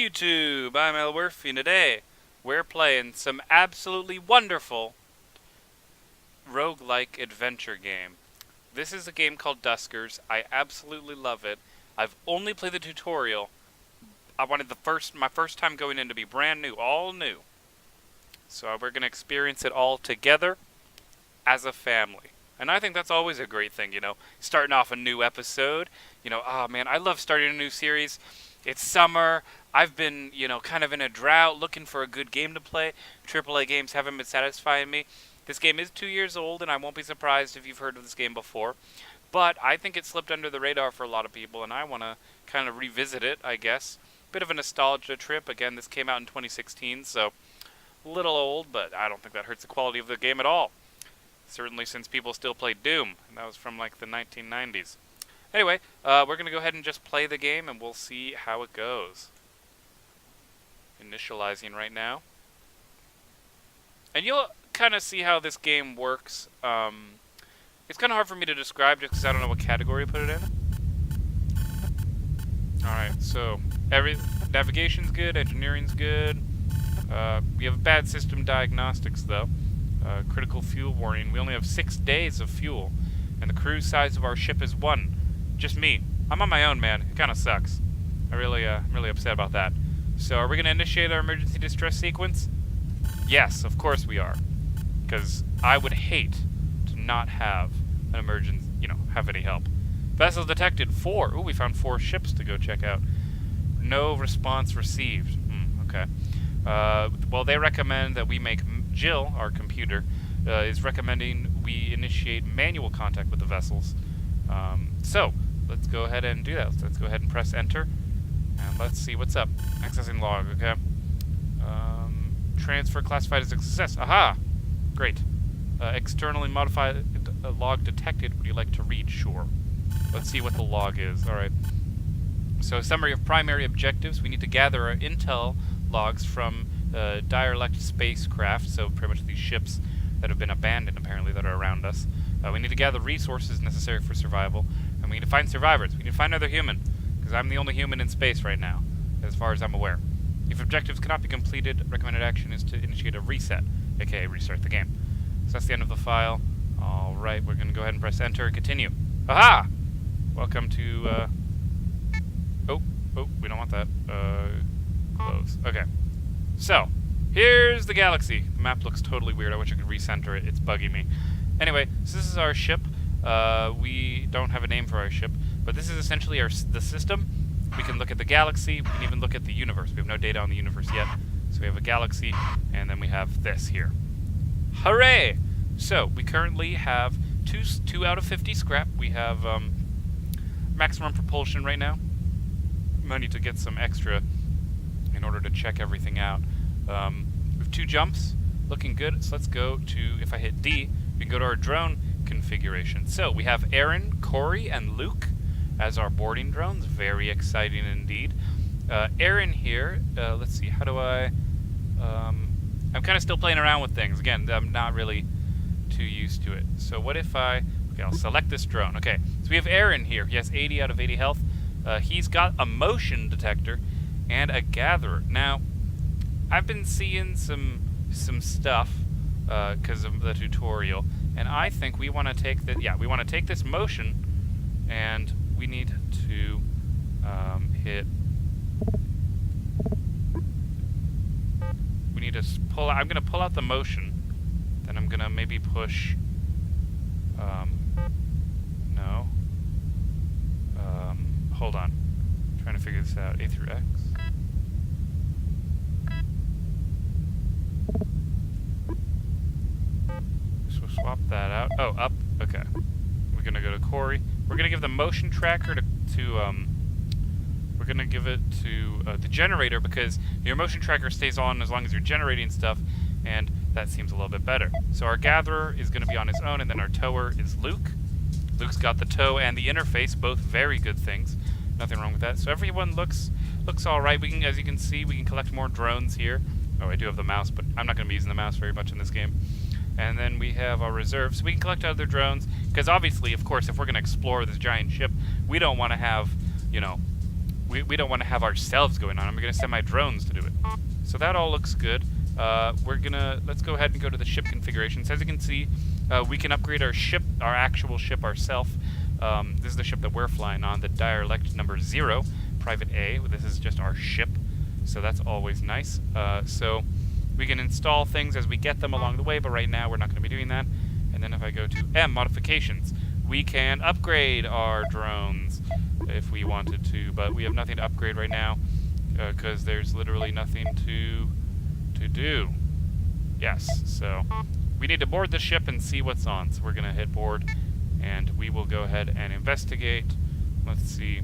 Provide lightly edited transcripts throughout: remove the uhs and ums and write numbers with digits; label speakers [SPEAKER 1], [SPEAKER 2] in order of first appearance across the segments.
[SPEAKER 1] YouTube, I'm Elwirfy, and today we're playing some absolutely wonderful roguelike adventure game. This is a game called Duskers. I absolutely love it. I've only played the tutorial. I wanted my first time going in to be brand new, all new. So we're going to experience it all together as a family. And I think that's always a great thing, starting off a new episode. Oh man, I love starting a new series. It's summer. I've been, kind of in a drought looking for a good game to play. AAA games haven't been satisfying me. This game is 2 years old, and I won't be surprised if you've heard of this game before. But I think it slipped under the radar for a lot of people, and I want to kind of revisit it, I guess. Bit of a nostalgia trip. Again, this came out in 2016, so a little old, but I don't think that hurts the quality of the game at all. Certainly since people still play Doom, and that was from like the 1990s. Anyway, we're going to go ahead and just play the game, and we'll see how it goes. Initializing right now. And you'll kind of see how this game works. It's kind of hard for me to describe just because I don't know what category to put it in. Alright, so navigation's good, engineering's good. We have bad system diagnostics though. Critical fuel warning. We only have 6 days of fuel, and the cruise size of our ship is 1. Just me. I'm on my own, man. It kind of sucks. I'm really upset about that. So, are we going to initiate our emergency distress sequence? Yes, of course we are. Because I would hate to not have an emergency, have any help. Vessels detected. 4. Ooh, we found 4 ships to go check out. No response received. Okay. Well, they recommend that we make... Jill, our computer, is recommending we initiate manual contact with the vessels. So, let's go ahead and do that. Let's go ahead and press enter, and let's see what's up. Accessing log, okay. Transfer classified as a success. Aha! Great. Externally modified log detected. Would you like to read? Sure. Let's see what the log is. Alright. So, summary of primary objectives. We need to gather our intel logs from derelict spacecraft, so pretty much these ships that have been abandoned, apparently, that are around us. We need to gather resources necessary for survival, and we need to find survivors. We need to find another human, because I'm the only human in space right now, as far as I'm aware. If objectives cannot be completed, recommended action is to initiate a reset, aka restart the game. So that's the end of the file. Alright, we're going to go ahead and press enter and continue. Aha! Welcome to, Oh, we don't want that. Close. Okay. So, here's the galaxy. The map looks totally weird. I wish I could recenter it. It's bugging me. Anyway, so this is our ship. We don't have a name for our ship, but this is essentially the system. We can look at the galaxy. We can even look at the universe. We have no data on the universe yet. So we have a galaxy, and then we have this here. Hooray! So, we currently have 2 out of 50 scrap. We have maximum propulsion right now. Might need to get some extra in order to check everything out. We have 2 jumps, looking good. So let's go to, if I hit D, we can go to our drone configuration. So we have Aaron, Corey, and Luke as our boarding drones. Very exciting indeed. Aaron here, let's see, how do I... I'm kind of still playing around with things. Again, I'm not really too used to it. So what if I... Okay, I'll select this drone. Okay, so we have Aaron here. He has 80 out of 80 health. He's got a motion detector and a gatherer. Now, I've been seeing some stuff because of the tutorial, and I think we want to take we want to take this motion, and we need to hit. We need to pull. I'm going to pull out the motion. Then I'm going to maybe push. No. Hold on. I'm trying to figure this out. A through X. So swap that out. Oh, up. Okay. We're gonna go to Corey. We're gonna give the motion tracker to we're gonna give it to the generator, because your motion tracker stays on as long as you're generating stuff, and that seems a little bit better. So our gatherer is gonna be on his own, and then our tower is Luke. Luke's got the tow and the interface, both very good things. Nothing wrong with that. So everyone looks all right. We can, as you can see, we can collect more drones here. Oh, I do have the mouse, but I'm not going to be using the mouse very much in this game. And then we have our reserves. So we can collect other drones, because obviously, of course, if we're going to explore this giant ship, we don't want to have, we don't want to have ourselves going on. I'm going to send my drones to do it. So that all looks good. Let's go ahead and go to the ship configurations. As you can see, we can upgrade our ship, our actual ship ourselves. This is the ship that we're flying on, the Dialect number 0, Private A. This is just our ship, so that's always nice. So we can install things as we get them along the way, but right now we're not going to be doing that. And then if I go to M, modifications, we can upgrade our drones if we wanted to, but we have nothing to upgrade right now because there's literally nothing to do. Yes, so we need to board the ship and see what's on. So we're going to hit board, and we will go ahead and investigate. Let's see.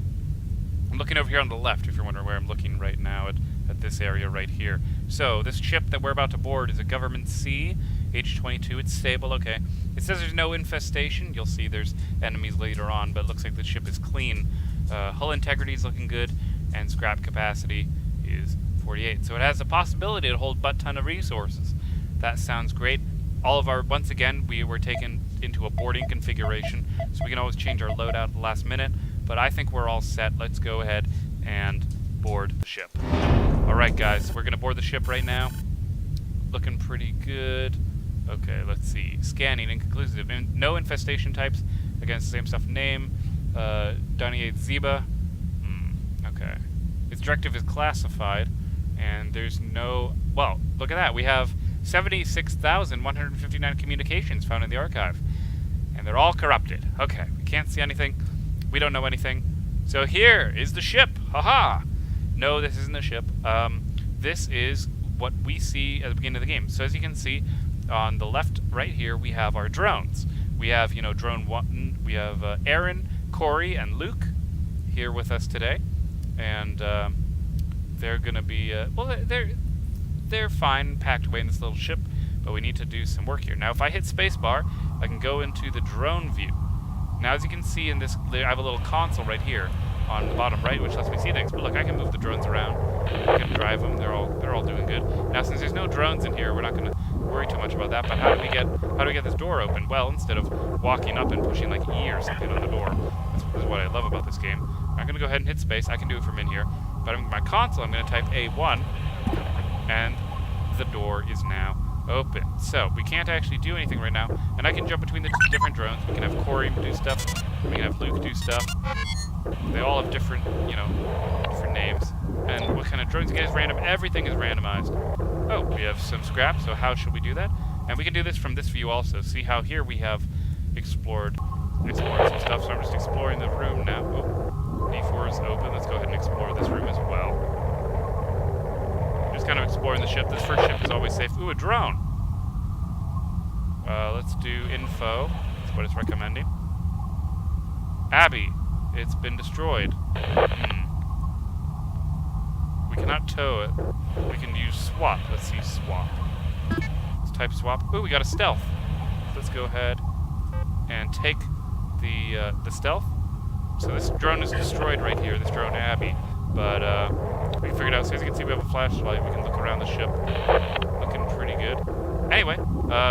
[SPEAKER 1] I'm looking over here on the left, if you're wondering where I'm looking right now, at this area right here. So this ship that we're about to board is a Government C, H-22. It's stable, okay. It says there's no infestation. You'll see there's enemies later on, but it looks like the ship is clean. Hull integrity is looking good, and scrap capacity is 48. So it has the possibility to hold a ton of resources. That sounds great. All of our, once again, we were taken into a boarding configuration, so we can always change our loadout at the last minute, but I think we're all set. Let's go ahead and board the ship. Alright guys, we're going to board the ship right now. Looking pretty good. Okay, let's see. Scanning, inconclusive. No infestation types against the same stuff. Name, Donier Ziba. Okay. Its directive is classified, and there's no... Well, look at that. We have 76,159 communications found in the archive. And they're all corrupted. Okay, we can't see anything. We don't know anything. So here is the ship. Haha! No, this isn't the ship. This is what we see at the beginning of the game. So as you can see, on the left, right here, we have our drones. We have, drone 1. We have Aaron, Corey, and Luke here with us today. And they're going to be, well, they're fine packed away in this little ship, but we need to do some work here. Now, if I hit spacebar, I can go into the drone view. Now, as you can see in this, I have a little console right here on the bottom right, which lets me see things. But look, I can move the drones around. I can drive them. They're all doing good. Now, since there's no drones in here, we're not going to worry too much about that. But how do we get this door open? Well, instead of walking up and pushing like E or something on the door, this is what I love about this game. I'm going to go ahead and hit space. I can do it from in here. But on my console, I'm going to type A1, and the door is now open. So we can't actually do anything right now, and I can jump between the different drones. We can have Corey do stuff. We can have Luke do stuff. They all have different, different names. And what kind of drones you get is random. Everything is randomized. Oh, we have some scrap. So how should we do that? And we can do this from this view also. See how here we have explored some stuff. So I'm just exploring the room now. Oh, D4 is open. Let's go ahead and explore this room as well. Just kind of exploring the ship. This first ship is always safe. Ooh, a drone. Let's do info. That's what it's recommending. Abby, it's been destroyed. We cannot tow it. We can use swap. Let's see swap. Let's type swap. Ooh, we got a stealth. Let's go ahead and take the stealth. So this drone is destroyed right here. This drone Abby. But we figured out, so as you can see, we have a flashlight. We can look around the ship. Looking pretty good. Anyway,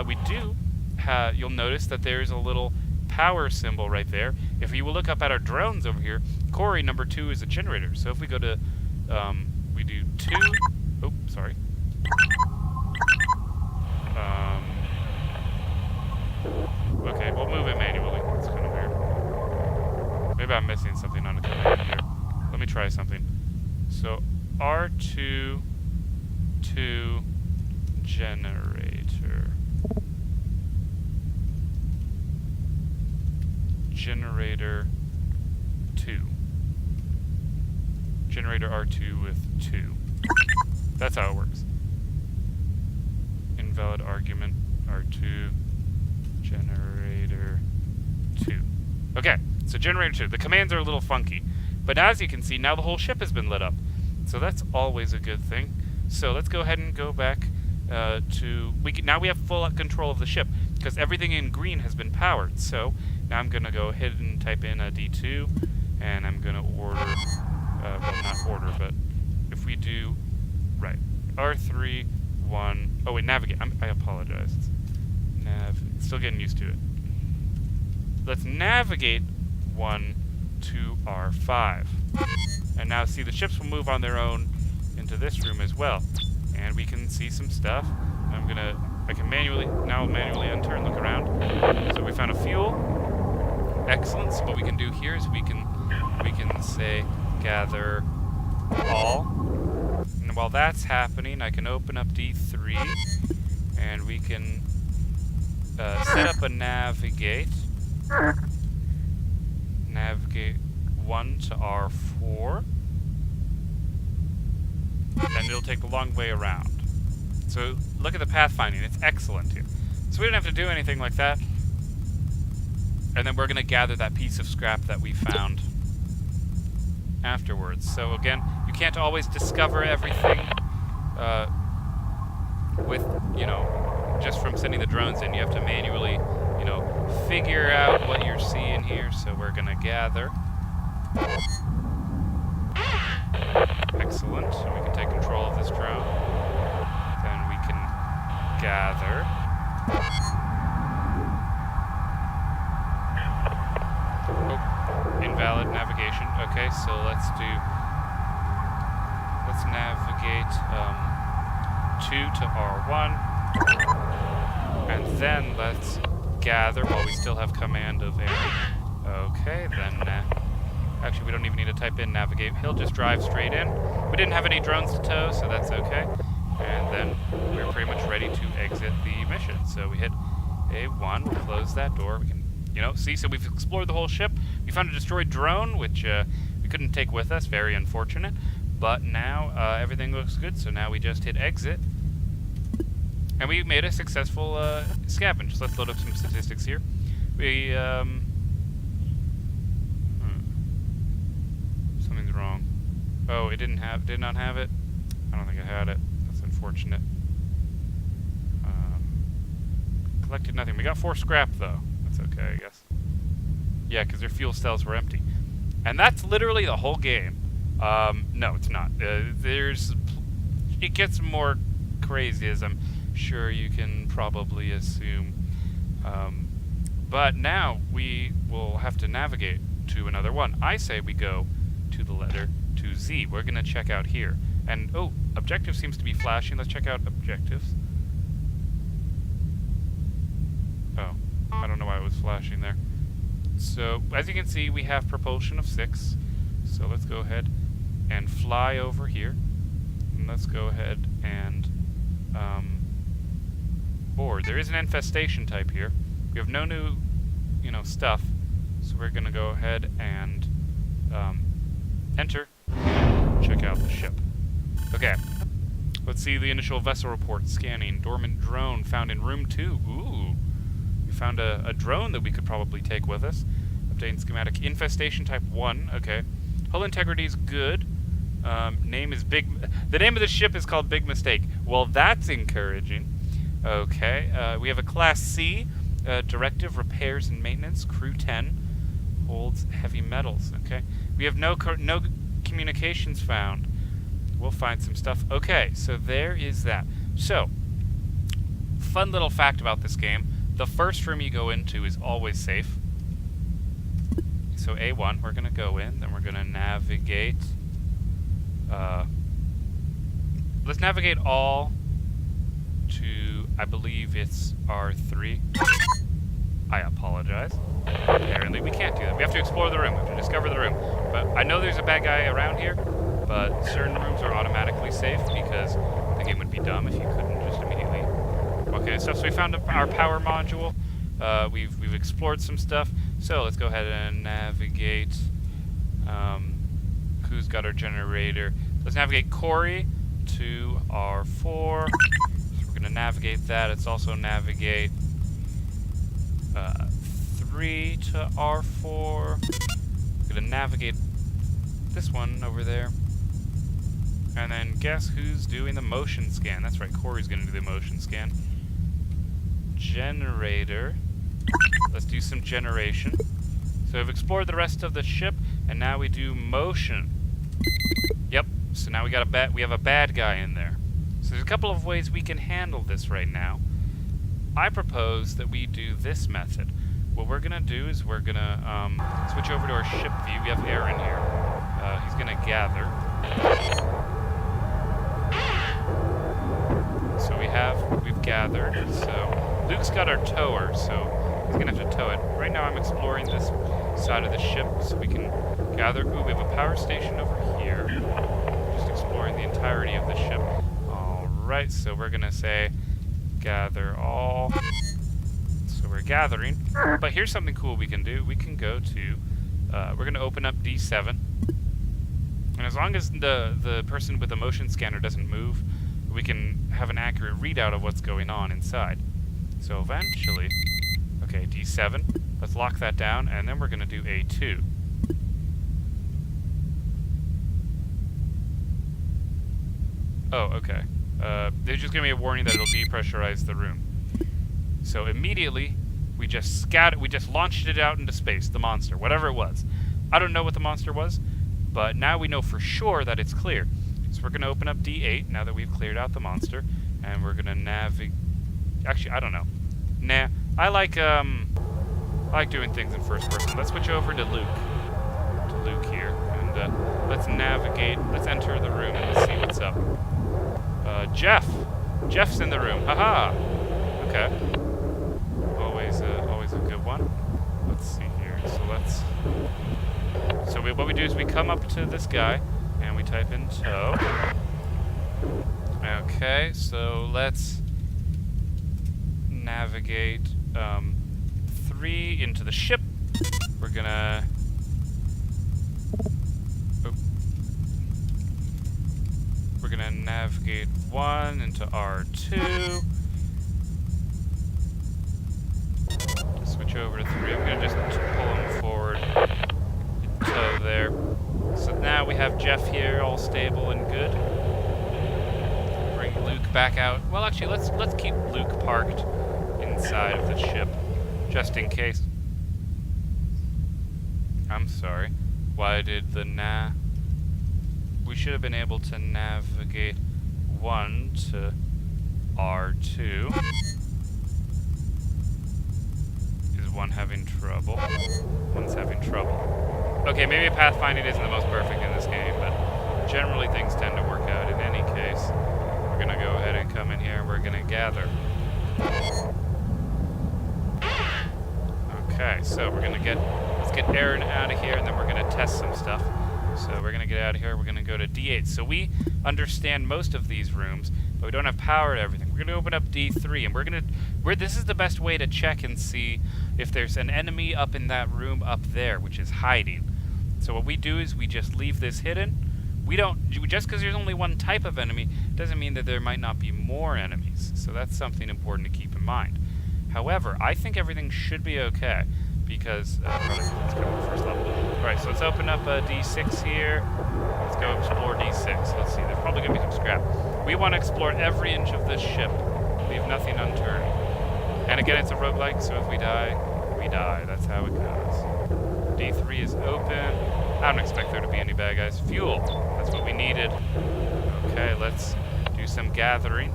[SPEAKER 1] we do have, you'll notice that there's a little power symbol right there. If you will look up at our drones over here, Corey number 2 is a generator. So if we go to, we do 2, oh, sorry. Okay, we'll move it manually. It's kind of weird. Maybe I'm missing something on the command here. Let me try something. So R2 to generator. Generator 2. Generator R2 with 2. That's how it works. Invalid argument R2 generator 2. Okay, so generator 2. The commands are a little funky. But as you can see, now the whole ship has been lit up. So that's always a good thing. So let's go ahead and go back to... now we have full control of the ship, because everything in green has been powered. So now I'm going to go ahead and type in a D2, and I'm going to order... well, not order, but if we do... Right. R3, 1... Oh, wait, navigate. I apologize. Still getting used to it. Let's navigate 1 to R5. And now see, the ships will move on their own into this room as well. And we can see some stuff. I can manually enter and look around. So we found a fuel. Excellent. So what we can do here is we can say gather all. And while that's happening, I can open up D3 and we can set up a navigate. Navigate 1 to R4. And it'll take the long way around. So look at the pathfinding, it's excellent here. So we don't have to do anything like that. And then we're going to gather that piece of scrap that we found afterwards. So again, you can't always discover everything with, just from sending the drones in. You have to manually, figure out what you're seeing here. So we're going to gather. Excellent. So we can take control of this drone. Then we can gather. Oh, invalid navigation. Okay, so let's navigate 2 to R1. And then let's gather while we still have command of air. Okay, then actually, we don't even need to type in navigate. He'll just drive straight in. We didn't have any drones to tow, so that's okay. And then we're pretty much ready to exit the mission. So we hit A1, we'll close that door. We can, see, so we've explored the whole ship. We found a destroyed drone, which we couldn't take with us, very unfortunate. But now everything looks good, so now we just hit exit. And we made a successful scavenge. So let's load up some statistics here. We, something's wrong. Oh, it did not have it? I don't think it had it. That's unfortunate. Collected nothing. We got 4 scrap, though. That's okay, I guess. Yeah, because their fuel cells were empty. And that's literally the whole game. No, it's not. It gets more crazy, as I'm sure you can probably assume. But now we will have to navigate to another one. I say we go to the letter to Z. We're going to check out here. And, oh, objective seems to be flashing. Let's check out objectives. Oh, I don't know why it was flashing there. So, as you can see, we have propulsion of 6. So let's go ahead and fly over here. And let's go ahead and board. There is an infestation type here. We have no new, stuff. So we're going to go ahead and enter and check out the ship. Okay. Let's see the initial vessel report. Scanning. Dormant drone found in room 2. Ooh. We found a drone that we could probably take with us. Updating schematic. Infestation type 1. Okay. Hull integrity is good. Name is Big... The name of the ship is called Big Mistake. Well, that's encouraging. Okay. We have a Class C. Directive, repairs, and maintenance. Crew 10. Holds heavy metals. Okay. We have no communications found. We'll find some stuff. Okay, so there is that. So, fun little fact about this game. The first room you go into is always safe. So A1, we're going to go in, then we're going to navigate. Let's navigate all to, I believe it's R3. I apologize. Apparently we can't do that. We have to explore the room. We have to discover the room. But I know there's a bad guy around here, but certain rooms are automatically safe because the game would be dumb if you couldn't just immediately walk in and stuff. So we found our power module. We've explored some stuff. So let's go ahead and navigate. Who's got our generator? Let's navigate Corey to R4. So we're going to navigate that. Let's also navigate 3 to R4. We're going to navigate this one over there. And then guess who's doing the motion scan? That's right, Corey's going to do the motion scan. Generator. Let's do some generation. So we've explored the rest of the ship, and now we do motion. Yep, so now we have a bad guy in there. So there's a couple of ways we can handle this right now. I propose that we do this method. What we're going to do is we're going to switch over to our ship view. We have air in here. He's going to gather. So we've gathered. So Luke's got our tower, so he's gonna have to tow it. Right now I'm exploring this side of the ship so we can gather. Ooh, we have a power station over here. Just exploring the entirety of the ship. Alright, so we're gonna say gather all. So we're gathering. But here's something cool we can do. We can go to, we're gonna open up D7. And as long as the person with the motion scanner doesn't move, we can have an accurate readout of what's going on inside. So eventually, okay, D7, let's lock that down, and then we're going to do A2. Oh, okay. There's just going to be a warning that it'll depressurize the room. So immediately, we just launched it out into space, the monster, whatever it was. I don't know what the monster was, but now we know for sure that it's clear. So we're going to open up D8 now that we've cleared out the monster, and we're going to navigate. Actually, I don't know. Nah, I like doing things in first person. Let's switch over to Luke. Here, and let's navigate. Let's enter the room and let's see what's up. Jeff's in the room. Haha. Okay. Always a good one. Let's see here. So what we do is we come up to this guy and we type in tow. Okay, so let's navigate 3 into the ship. We're gonna navigate 1 into R2. Switch over to 3. I'm gonna just pull him forward. Tow there. So now we have Jeff here, all stable and good. Bring Luke back out. Well, actually, let's keep Luke parked inside of the ship, just in case. I'm sorry. Why did the we should have been able to navigate 1 to R2. Is 1 having trouble? 1's having trouble. Okay, maybe pathfinding isn't the most perfect in this game, but generally things tend to work out. In any case, we're gonna go ahead and come in here and we're gonna gather. Okay, so let's get Aaron out of here, and then we're gonna test some stuff. So we're gonna get out of here, we're gonna go to D8. So we understand most of these rooms, but we don't have power to everything. We're gonna open up D3, and this is the best way to check and see if there's an enemy up in that room up there, which is hiding. So what we do is we just leave this hidden. Just because there's only one type of enemy doesn't mean that there might not be more enemies. So that's something important to keep in mind. However, I think everything should be okay because, let's go to the first level. Alright, so let's open up D6 here. Let's go explore D6. Let's see, there's probably going to be some scrap. We want to explore every inch of this ship. Leave nothing unturned. And again, it's a roguelike, so if we die, we die. That's how it goes. D3 is open. I don't expect there to be any bad guys. Fuel. That's what we needed. Okay, let's do some gathering.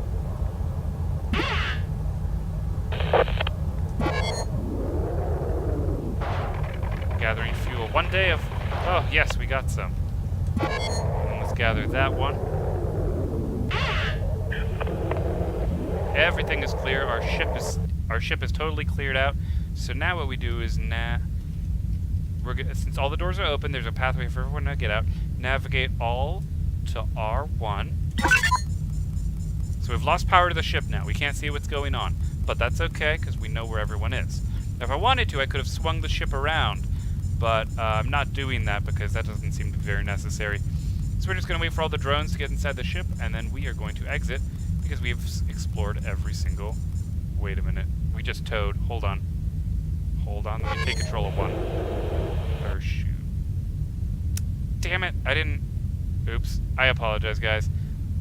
[SPEAKER 1] Gathering fuel. 1 day of... Oh, yes, we got some. And let's gather that one. Everything is clear. Our ship is totally cleared out. So now what we do is since all the doors are open, there's a pathway for everyone to get out. Navigate all to R1. So we've lost power to the ship now. We can't see what's going on. But that's okay, because we know where everyone is. Now, if I wanted to, I could have swung the ship around. But I'm not doing that because that doesn't seem to be very necessary. So we're just going to wait for all the drones to get inside the ship, and then we are going to exit because we've explored every single... Wait a minute. We just towed. Hold on. Hold on. Let me take control of 1. Or shoot. Damn it. I didn't... Oops. I apologize, guys.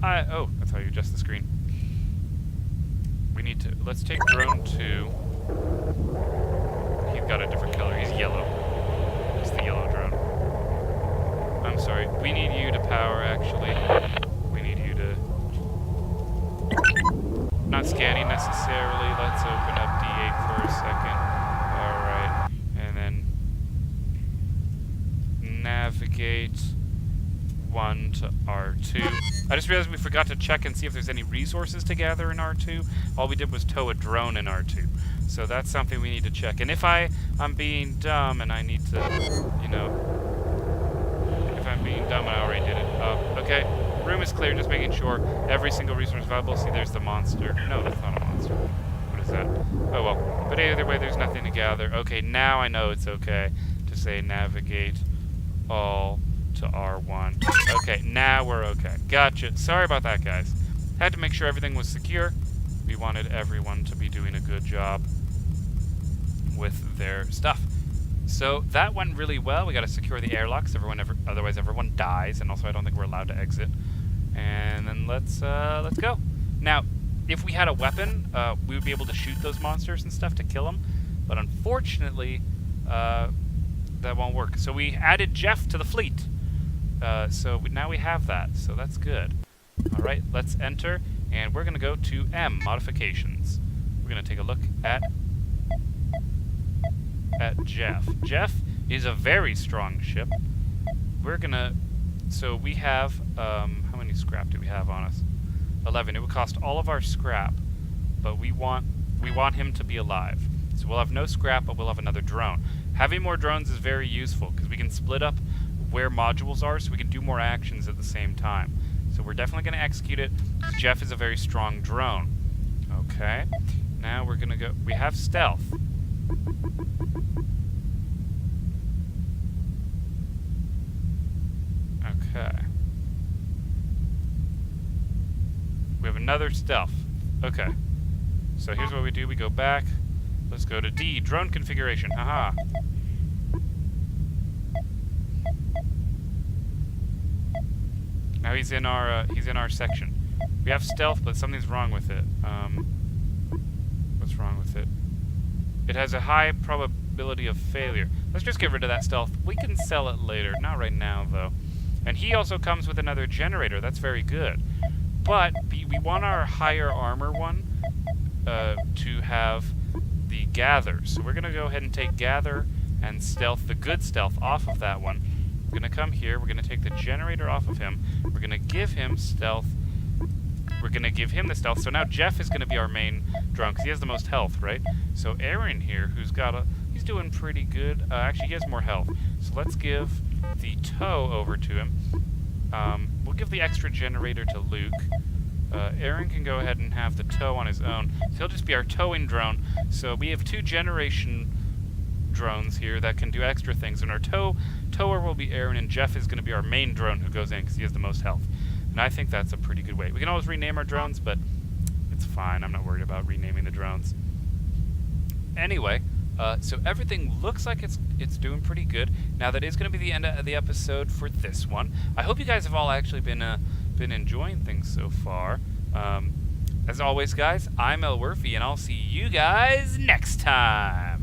[SPEAKER 1] Oh, that's how you adjust the screen. We need to... Let's take drone 2. He's got a different color. He's yellow. It's the yellow drone. I'm sorry. We need you to power, actually. We need you to... Not scanning necessarily. Let's open up D8 for a second. Alright. And then... Navigate... 1 R1 to R2. I just realized we forgot to check and see if there's any resources to gather in R2. All we did was tow a drone in R2. So that's something we need to check. And if I'm being dumb and I need to, you know, if I'm being dumb and I already did it. Okay, room is clear, just making sure every single resource is valuable. See, there's the monster. No, that's not a monster. What is that? Oh, well. But either way, there's nothing to gather. Okay, now I know it's okay to say navigate all to R1. Okay, now we're okay. Gotcha. Sorry about that, guys. Had to make sure everything was secure. We wanted everyone to be doing a good job with their stuff. So that went really well. We got to secure the airlocks. Otherwise everyone dies, and also I don't think we're allowed to exit. And then let's go. Now, if we had a weapon, we would be able to shoot those monsters and stuff to kill them. But unfortunately, that won't work. So we added Jeff to the fleet. Now we have that. So that's good. All right, let's enter, and we're gonna go to M, modifications. We're gonna take a look at Jeff. Jeff is a very strong ship. We're gonna, so we have, how many scrap do we have on us? 11. It would cost all of our scrap, but we want him to be alive. So we'll have no scrap, but we'll have another drone. Having more drones is very useful, because we can split up where modules are, so we can do more actions at the same time. So we're definitely going to execute it, because Jeff is a very strong drone. Okay, now we're going to go, we have stealth. Okay. We have another stealth. Okay. So here's what we do, we go back. Let's go to D, drone configuration, haha. Now he's in our section. We have stealth, but something's wrong with it. What's wrong with it? It has a high probability of failure. Let's just get rid of that stealth. We can sell it later, not right now though. And he also comes with another generator. That's very good. But we want our higher armor one to have the gather. So we're gonna go ahead and take gather and stealth, the good stealth, off of that one. We're gonna come here, we're gonna take the generator off of him, we're gonna give him stealth, we're gonna give him the stealth, so now Jeff is gonna be our main drone, because he has the most health, right? So Aaron here, he's doing pretty good, actually he has more health, so let's give the tow over to him. We'll give the extra generator to Luke. Aaron can go ahead and have the tow on his own, so he'll just be our towing drone. So we have 2 generation drones here that can do extra things, and our tower will be Aaron, and Jeff is going to be our main drone who goes in because he has the most health. And I think that's a pretty good way. We can always rename our drones, but it's fine. I'm not worried about renaming the drones. Anyway, so everything looks like it's doing pretty good. Now that is going to be the end of the episode for this one. I hope you guys have all actually been enjoying things so far. As always, guys, I'm Elwirfy, and I'll see you guys next time.